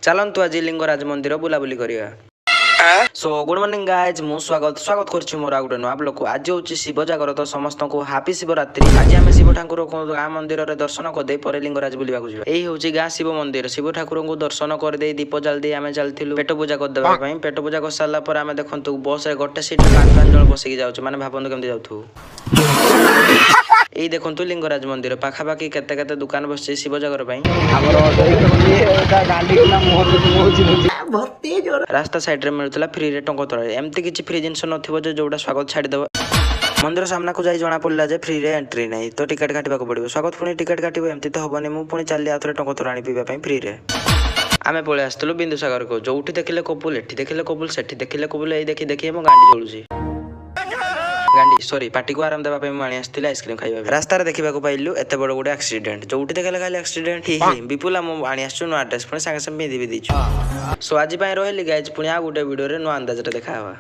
चलतु आज लिंगराज मंदिर बुलाबुली करिया। सो गुड मॉर्निंग गाइज मु स्वागत कर मोर आ गोटे नुआ ब्लॉग को। आज हूँ शिव जागर तो समस्त को हापी शिवरात्रि। आज आम शिव ठाकुर को गाँ मंदिर में दर्शन करदे पर लिंगराज बुलवा जाऊ। यही हूँ गाँ शिव मंदिर। शिव ठाकुर को दर्शन करदे दीप जल दे आम चलू पेट पूजा करदे। पेट पूजा कर सारा पर आम देखु बस रे गोटे सीट 5 जन बसिक जाऊँ माने भावतु केमती जाऊ। यही देखु लिंगराज मंदिर पाखापाखि केते केते दुकान बस शिव जागर रास्ता साइड रे मिलता फ्री रे टंका तोड़ा एमती किसी फ्री जिनस नथिबो जोटा स्वागत छाड़ीदेव। मंदिर सामना को जाई जना पड़ला जे फ्री रे एंट्री नहीं तो टिकट काटवा पड़ो। स्वागत पुणी टिकट काटो एमती तो हबनी मु पुणी चली आउथरे टंका तोड़ा पीवा फ्री रे। आमे पळे आस्तलु बिंदुसागर को जोठी देखिले कपुल एठी देखिले कपुल सेठी देखिले कपुल ए देखि देखि मो गांडी जळुची गांडी सॉरी पार्टी को आराम देबा पे माणी आस्तिले आइसक्रीम खाइबा। रास्ता रे देखिबा को पाइलु एते बड़ गोटे एक्सीडेंट जोठी देखले खाली एक्सीडेंट ही विपुला मो आणी आसछु नो एड्रेस पुणी संगे संगे भी दीछु। सो आज पय रहली गाइज पुणी आ गोटे वीडियो रे नो अंदाज रे देखा हवा।